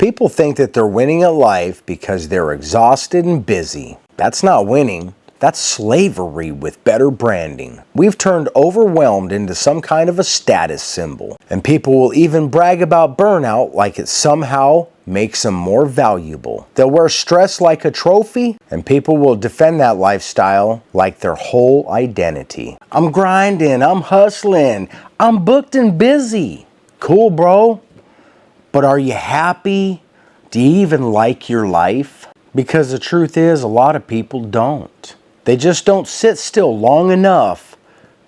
People think that they're winning at life because they're exhausted and busy. That's not winning. That's slavery with better branding. We've turned overwhelmed into some kind of a status symbol. And people will even brag about burnout like it somehow makes them more valuable. They'll wear stress like a trophy, and people will defend that lifestyle like their whole identity. I'm grinding, I'm hustling, I'm booked and busy. Cool, bro. But are you happy? Do you even like your life? Because the truth is, a lot of people don't. They just don't sit still long enough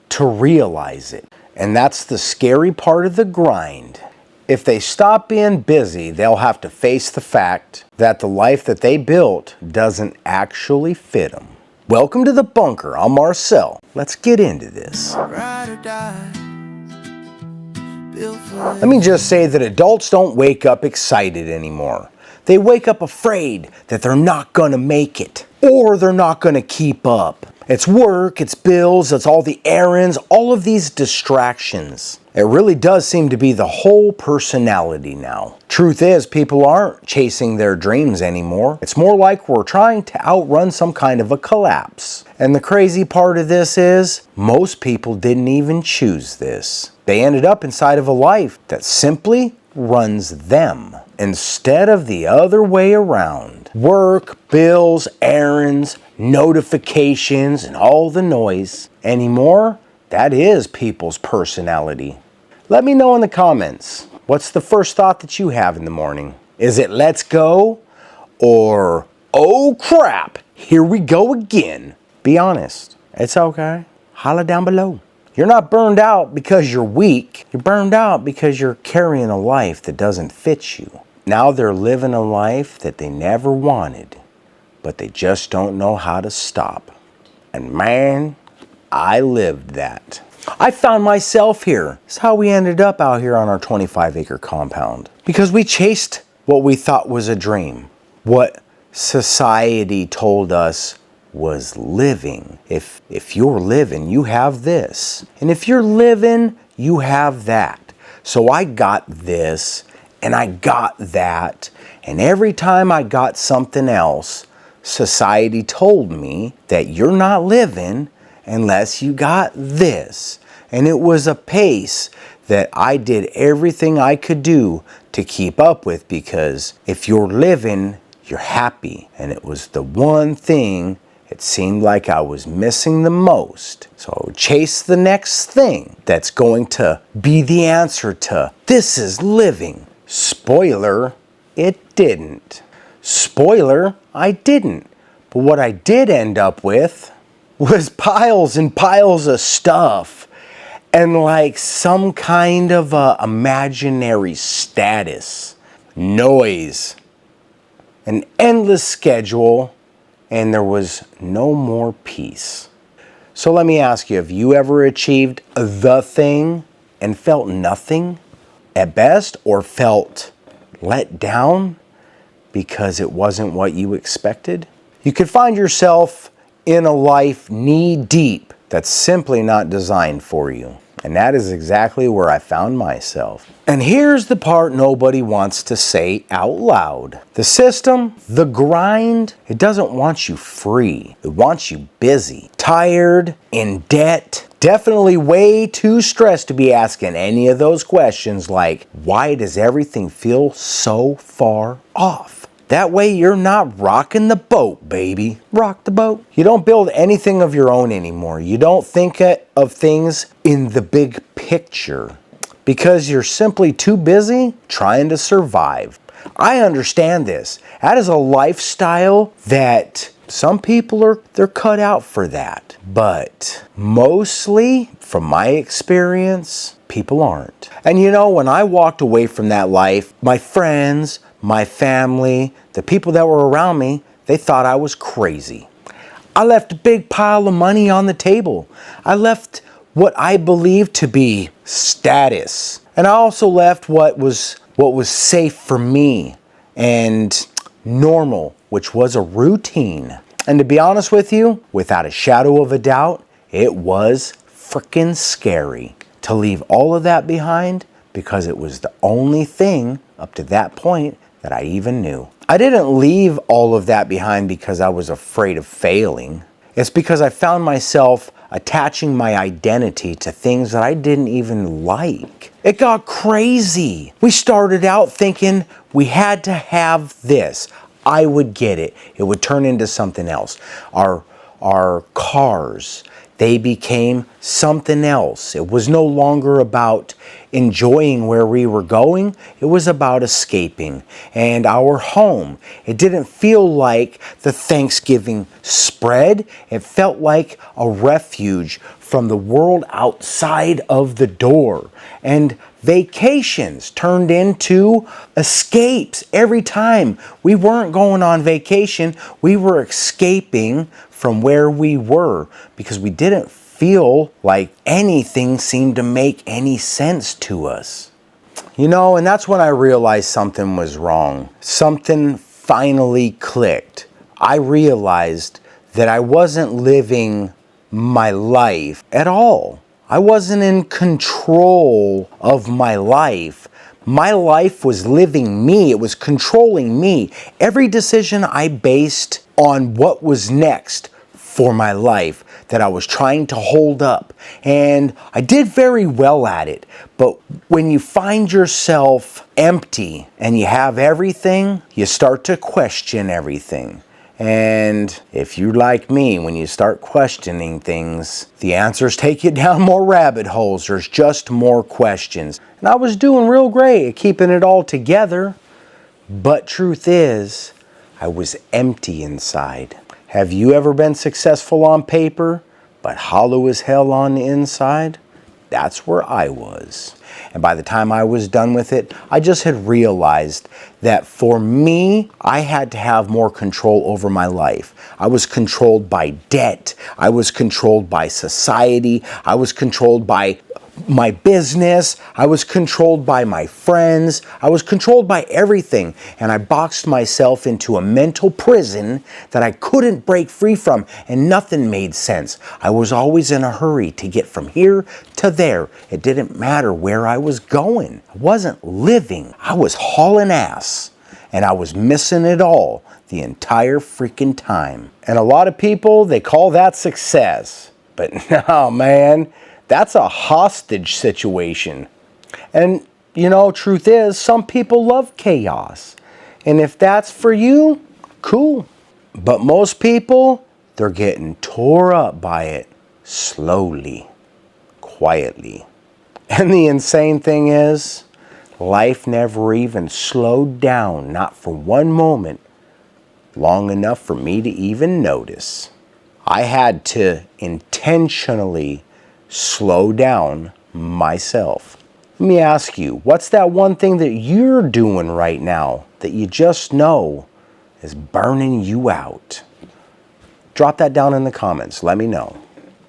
to realize it. And that's the scary part of the grind. If they stop being busy, they'll have to face the fact that the life that they built doesn't actually fit them. Welcome to the bunker. I'm Marcel. Let's get into this. Let me just say that adults don't wake up excited anymore. They wake up afraid that they're not gonna make it, or they're not gonna keep up. It's work, it's bills, it's all the errands, all of these distractions. It really does seem to be the whole personality now. Truth is, people aren't chasing their dreams anymore. It's more like we're trying to outrun some kind of a collapse. And the crazy part of this is, most people didn't even choose this. They ended up inside of a life that simply runs them instead of the other way around. Work, bills, errands, notifications, and all the noise. Anymore, that is people's personality. Let me know in the comments, what's the first thought that you have in the morning? Is it let's go? Or oh crap, here we go again? Be honest, it's okay. Holla down below. You're not burned out because you're weak. You're burned out because you're carrying a life that doesn't fit you. Now they're living a life that they never wanted, but they just don't know how to stop. And man, I lived that. I found myself here. That's how we ended up out here on our 25-acre compound. Because we chased what we thought was a dream. What society told us was living. If you're living, you have this. And if you're living, you have that. So I got this, and I got that. And every time I got something else, society told me that you're not living unless you got this. And it was a pace that I did everything I could do to keep up with, because if you're living, you're happy. And it was the one thing it seemed like I was missing the most. So I would chase the next thing that's going to be the answer to this is living. Spoiler, it didn't. Spoiler, I didn't. But what I did end up with was piles and piles of stuff and like some kind of a imaginary status, noise, an endless schedule, and there was no more peace. So let me ask you, have you ever achieved the thing and felt nothing at best, or felt let down because it wasn't what you expected? You could find yourself in a life knee deep that's simply not designed for you. And that is exactly where I found myself. And here's the part nobody wants to say out loud. The system, the grind, it doesn't want you free. It wants you busy, tired, in debt, definitely way too stressed to be asking any of those questions like, why does everything feel so far off? That way you're not rocking the boat, baby. Rock the boat. You don't build anything of your own anymore. You don't think of things in the big picture because you're simply too busy trying to survive. I understand this. That is a lifestyle that some people they're cut out for that. But mostly, from my experience, people aren't. And you know, when I walked away from that life, my friends, my family, the people that were around me, they thought I was crazy. I left a big pile of money on the table. I left what I believed to be status. And I also left what was safe for me and normal, which was a routine. And to be honest with you, without a shadow of a doubt, it was freaking scary to leave all of that behind, because it was the only thing up to that point that I even knew. I didn't leave all of that behind because I was afraid of failing. It's because I found myself attaching my identity to things that I didn't even like. It got crazy. We started out thinking we had to have this. I would get it. It would turn into something else. Our cars, they became something else. It was no longer about enjoying where we were going. It was about escaping. And our home, it didn't feel like the Thanksgiving spread. It felt like a refuge from the world outside of the door. And vacations turned into escapes. Every time we weren't going on vacation, we were escaping from where we were because we didn't feel like anything seemed to make any sense to us. You know, and that's when I realized something was wrong. Something finally clicked. I realized that I wasn't living my life at all. I wasn't in control of my life. My life was living me. It was controlling me. Every decision I based on what was next for my life that I was trying to hold up. And I did very well at it. But when you find yourself empty and you have everything, you start to question everything. And if you're like me, when you start questioning things, the answers take you down more rabbit holes. There's just more questions. And I was doing real great at keeping it all together. But truth is, I was empty inside. Have you ever been successful on paper, but hollow as hell on the inside? That's where I was. And by the time I was done with it, I just had realized that for me, I had to have more control over my life. I was controlled by debt. I was controlled by society. I was controlled by my business. I was controlled by my friends. I was controlled by everything. And I boxed myself into a mental prison that I couldn't break free from, and nothing made sense. I was always in a hurry to get from here to there. It didn't matter where I was going. I wasn't living. I was hauling ass. And I was missing it all the entire freaking time. And a lot of people, they call that success. But no, man. That's a hostage situation. And, you know, truth is, some people love chaos. And if that's for you, cool. But most people, they're getting tore up by it slowly, quietly. And the insane thing is, life never even slowed down, not for one moment, long enough for me to even notice. I had to intentionally slow down myself. Let me ask you, what's that one thing that you're doing right now that you just know is burning you out? Drop that down in the comments. Let me know.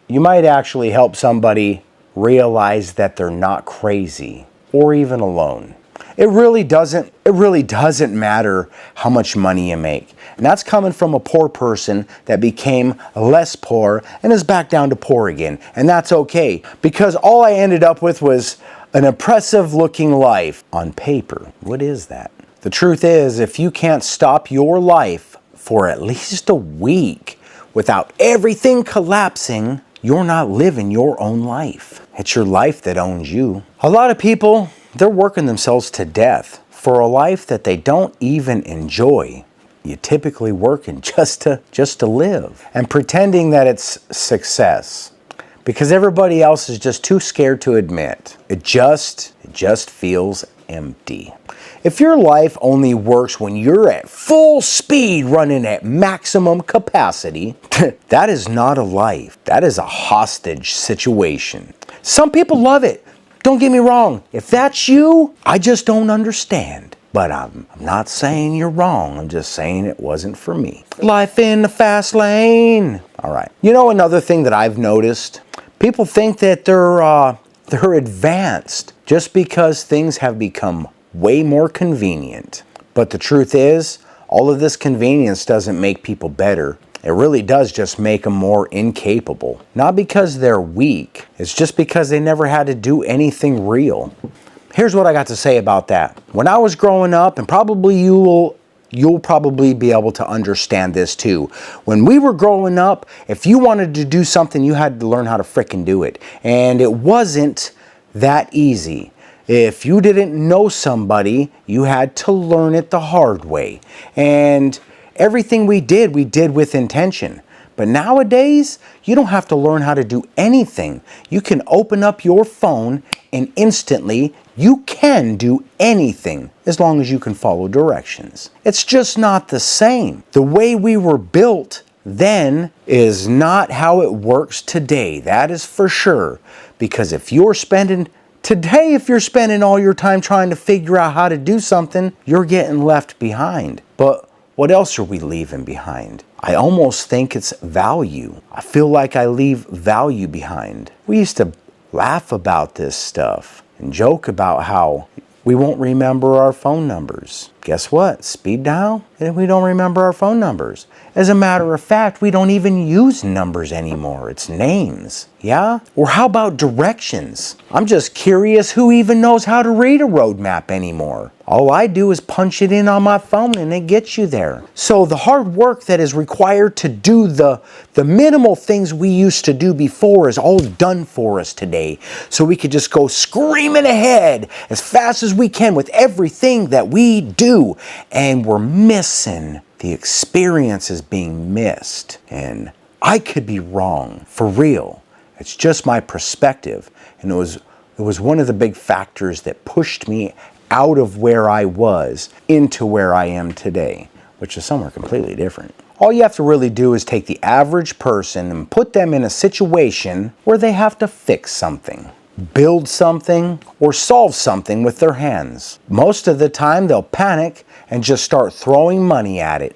You might actually help somebody realize that they're not crazy or even alone. It really doesn't matter how much money you make. And that's coming from a poor person that became less poor and is back down to poor again. And that's okay, because all I ended up with was an impressive looking life on paper. What is that? The truth is, if you can't stop your life for at least a week without everything collapsing, you're not living your own life. It's your life that owns you. A lot of people, they're working themselves to death for a life that they don't even enjoy. You typically working just to live and pretending that it's success because everybody else is just too scared to admit. It just feels empty. If your life only works when you're at full speed running at maximum capacity, that is not a life. That is a hostage situation. Some people love it. Don't get me wrong. If that's you, I just don't understand. But I'm not saying you're wrong. I'm just saying it wasn't for me. Life in the fast lane. All right. You know, another thing that I've noticed, people think that they're advanced just because things have become way more convenient. But the truth is, all of this convenience doesn't make people better. It really does just make them more incapable. Not because they're weak. It's just because they never had to do anything real. Here's what I got to say about that. When I was growing up, and probably you'll probably be able to understand this too. When we were growing up, if you wanted to do something, you had to learn how to frickin' do it. And it wasn't that easy. If you didn't know somebody, you had to learn it the hard way. And everything we did with intention. But nowadays, you don't have to learn how to do anything. You can open up your phone and instantly you can do anything as long as you can follow directions. It's just not the same. The way we were built then is not how it works today. That is for sure. Because if you're spending all your time trying to figure out how to do something, you're getting left behind. But what else are we leaving behind? I almost think it's value. I feel like I leave value behind. We used to laugh about this stuff and joke about how we won't remember our phone numbers. Guess what? Speed dial, and we don't remember our phone numbers. As a matter of fact, we don't even use numbers anymore. It's names. Yeah? Or how about directions? I'm just curious who even knows how to read a road map anymore. All I do is punch it in on my phone and it gets you there. So the hard work that is required to do the minimal things we used to do before is all done for us today. So we could just go screaming ahead as fast as we can with everything that we do. And we're missing. The experience is being missed. And I could be wrong, for real. It's just my perspective. And it was one of the big factors that pushed me out of where I was into where I am today, which is somewhere completely different. All you have to really do is take the average person and put them in a situation where they have to fix something, build something, or solve something with their hands. Most of the time they'll panic and just start throwing money at it.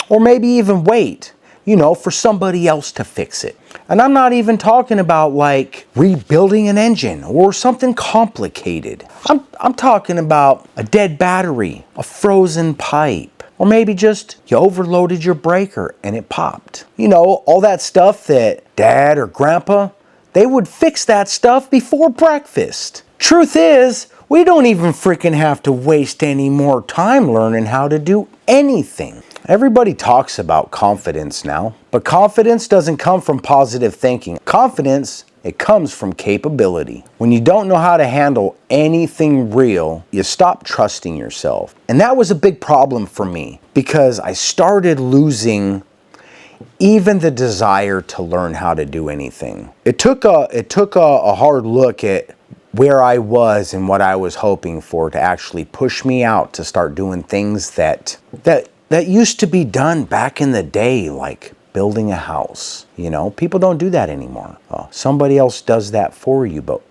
Or maybe even wait, for somebody else to fix it. And I'm not even talking about like rebuilding an engine or something complicated. I'm talking about a dead battery, a frozen pipe, or maybe just you overloaded your breaker and it popped. All that stuff that dad or grandpa, they would fix that stuff before breakfast. Truth is, we don't even freaking have to waste any more time learning how to do anything. Everybody talks about confidence now, but confidence doesn't come from positive thinking. Confidence, it comes from capability. When you don't know how to handle anything real, you stop trusting yourself. And that was a big problem for me because I started losing even the desire to learn how to do anything. It took a hard look at where I was and what I was hoping for to actually push me out to start doing things that used to be done back in the day, like building a house. People don't do that anymore. Somebody else does that for you, but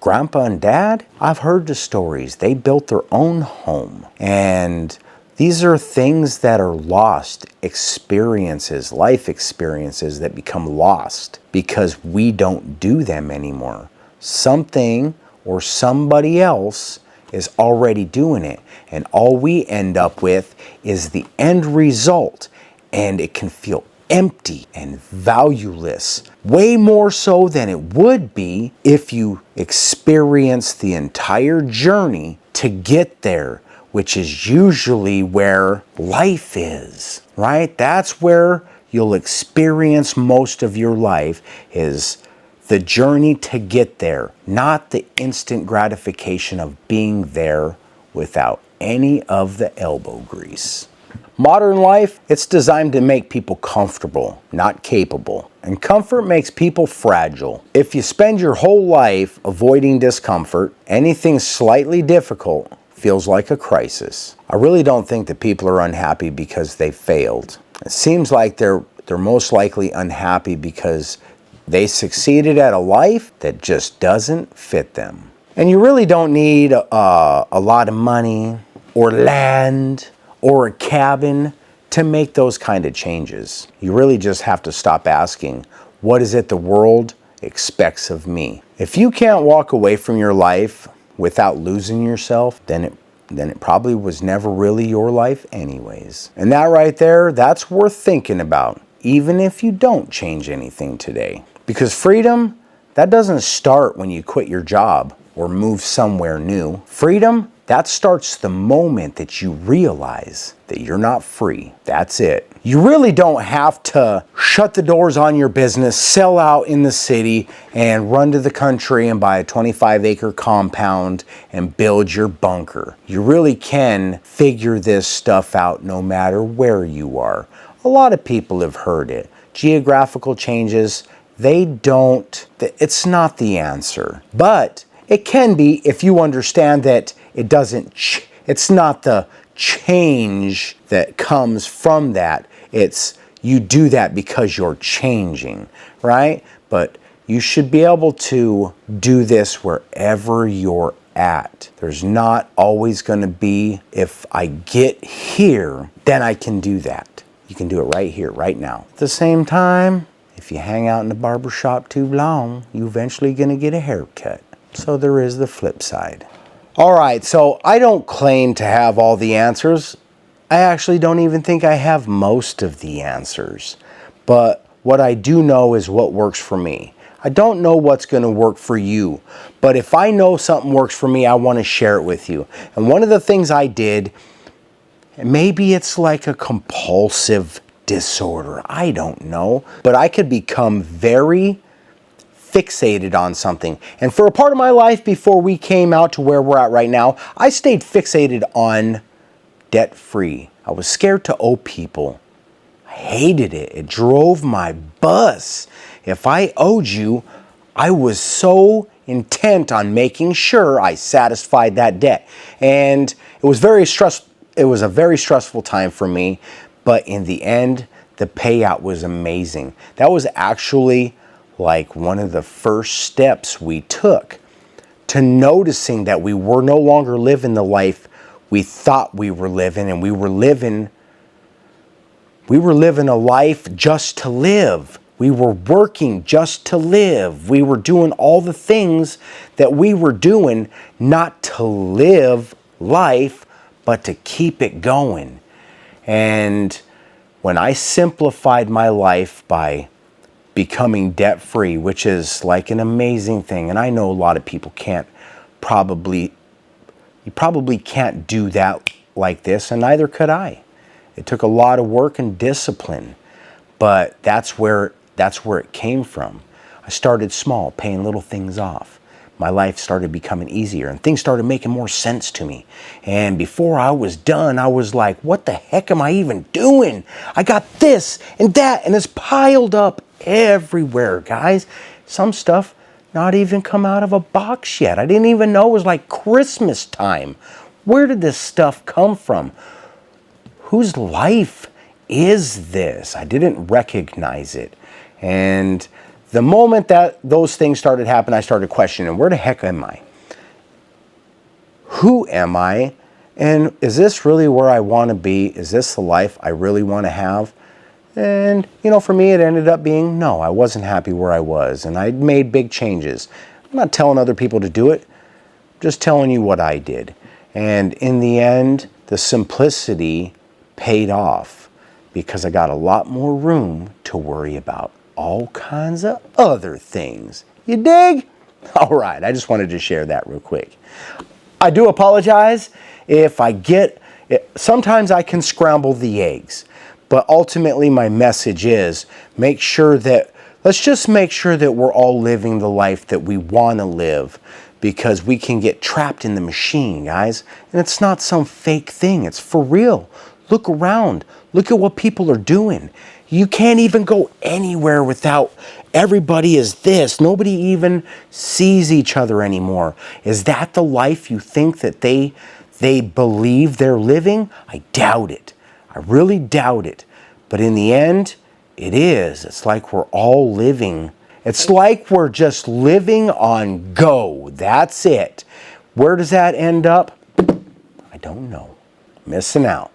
grandpa and dad, I've heard the stories. They built their own home. And these are things that are lost, experiences, life experiences that become lost because we don't do them anymore. Something or somebody else is already doing it. And all we end up with is the end result. And it can feel empty and valueless, way more so than it would be if you experience the entire journey to get there, which is usually where life is, right? That's where you'll experience most of your life, is the journey to get there, not the instant gratification of being there without any of the elbow grease. Modern life, it's designed to make people comfortable, not capable. And comfort makes people fragile. If you spend your whole life avoiding discomfort, anything slightly difficult feels like a crisis. I really don't think that people are unhappy because they failed. It seems like they're most likely unhappy because they succeeded at a life that just doesn't fit them. And you really don't need a lot of money or land or a cabin to make those kind of changes. You really just have to stop asking, what is it the world expects of me? If you can't walk away from your life without losing yourself, then it probably was never really your life anyways. And that right there, that's worth thinking about, even if you don't change anything today. Because freedom, that doesn't start when you quit your job. or move somewhere new. Freedom, that starts the moment that you realize that you're not free. That's it. You really don't have to shut the doors on your business, sell out in the city, and run to the country and buy a 25-acre compound and build your bunker. You really can figure this stuff out no matter where you are. A lot of people have heard it. Geographical changes, it's not the answer. But it can be if you understand that it's not the change that comes from that. It's you do that because you're changing, right? But you should be able to do this wherever you're at. There's not always going to be, if I get here, then I can do that. You can do it right here, right now. At the same time, if you hang out in the barber shop too long, you're eventually going to get a haircut. So there is the flip side. All right, so I don't claim to have all the answers. I actually don't even think I have most of the answers. But what I do know is what works for me. I don't know what's going to work for you. But if I know something works for me, I want to share it with you. And one of the things I did, maybe it's like a compulsive disorder. I don't know. But I could become very fixated on something. And for a part of my life before we came out to where we're at right now, I stayed fixated on debt-free. I was scared to owe people. I hated it. It drove my bus. If I owed you, I was so intent on making sure I satisfied that debt. And it was a very stressful time for me, but in the end, the payout was amazing. That was actually like one of the first steps we took to noticing that we were no longer living the life we thought we were living, and we were living a life just to live. We were working just to live. We were doing all the things that we were doing not to live life, but to keep it going. And when I simplified my life by becoming debt-free, which is like an amazing thing, and I know a lot of people you probably can't do that like this, and neither could I. It took a lot of work and discipline, but that's where it came from. I started small, paying little things off. My life started becoming easier, and things started making more sense to me. And before I was done, I was like, what the heck am I even doing? I got this and that, and it's piled up everywhere, guys. Some stuff not even come out of a box yet. I didn't even know it was like Christmas time. Where did this stuff come from? Whose life is this? I didn't recognize it. And the moment that those things started happening, I started questioning, where the heck am I? Who am I? And is this really where I want to be? Is this the life I really want to have? And, for me, it ended up being, no, I wasn't happy where I was. And I made big changes. I'm not telling other people to do it. I'm just telling you what I did. And in the end, the simplicity paid off because I got a lot more room to worry about all kinds of other things. You dig? All right, I just wanted to share that real quick. I do apologize if sometimes I can scramble the eggs, but ultimately my message is let's just make sure that we're all living the life that we want to live, because we can get trapped in the machine, guys. And it's not some fake thing. It's for real. Look around. Look at what people are doing. You can't even go anywhere without everybody is this. Nobody even sees each other anymore. Is that the life you think that they believe they're living? I doubt it. I really doubt it. But in the end, it is. It's like we're all living. It's like we're just living on go. That's it. Where does that end up? I don't know. Missing out.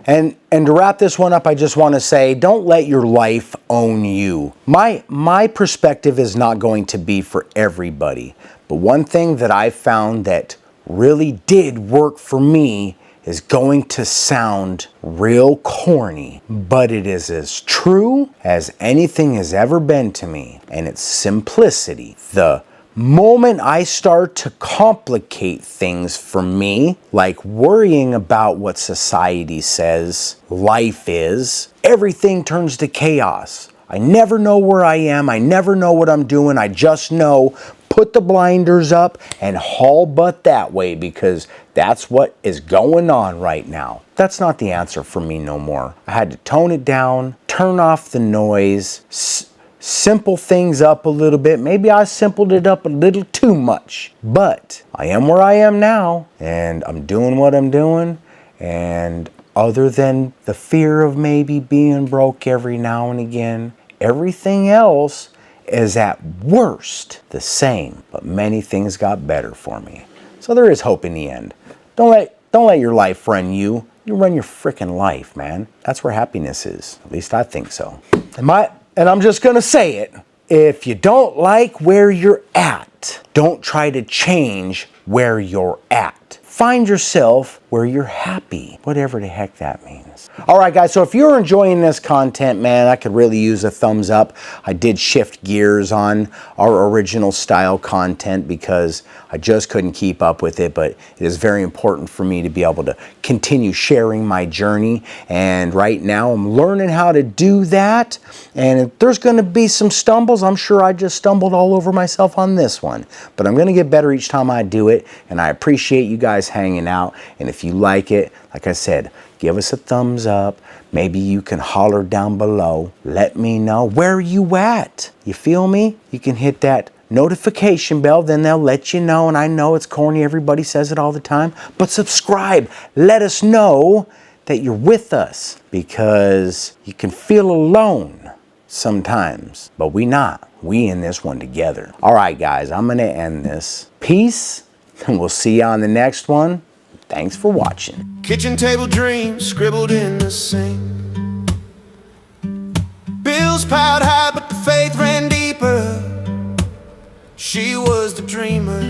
And to wrap this one up, I just want to say, don't let your life own you. My perspective is not going to be for everybody. But one thing that I found that really did work for me is going to sound real corny, but it is as true as anything has ever been to me, and it's simplicity. The Moment I start to complicate things for me, like worrying about what society says life is, everything turns to chaos. I never know where I am. I never know what I'm doing. I just know put the blinders up and haul butt that way, because that's what is going on right now. That's not the answer for me no more. I had to tone it down, turn off the noise, simple things up a little bit. Maybe I simpled it up a little too much, but I am where I am now, and I'm doing what I'm doing. And other than the fear of maybe being broke every now and again, everything else is at worst the same, but many things got better for me. So there is hope in the end. Don't let your life run you. You run your freaking life, man. That's where happiness is. At least I think so. And I'm just gonna say it. If you don't like where you're at, don't try to change where you're at. Find yourself where you're happy, whatever the heck that means. All right, guys, so if you're enjoying this content, man, I could really use a thumbs up. I did shift gears on our original style content because I just couldn't keep up with it, but it is very important for me to be able to continue sharing my journey. And right now I'm learning how to do that. And if there's going to be some stumbles, I'm sure I just stumbled all over myself on this one. But I'm going to get better each time I do it. And I appreciate you guys hanging out. And if you like it, like I said, give us a thumbs up. Maybe you can holler down below. Let me know where you at. You feel me? You can hit that notification bell, then they'll let you know. And I know it's corny, everybody says it all the time, but subscribe. Let us know that you're with us, because you can feel alone sometimes, but we not. We in this one together. All right, guys, I'm gonna end this. Peace, and we'll see you on the next one. Thanks for watching. Kitchen table dreams scribbled in the sink. Bills piled high, but the faith ran deeper. She was the dreamer.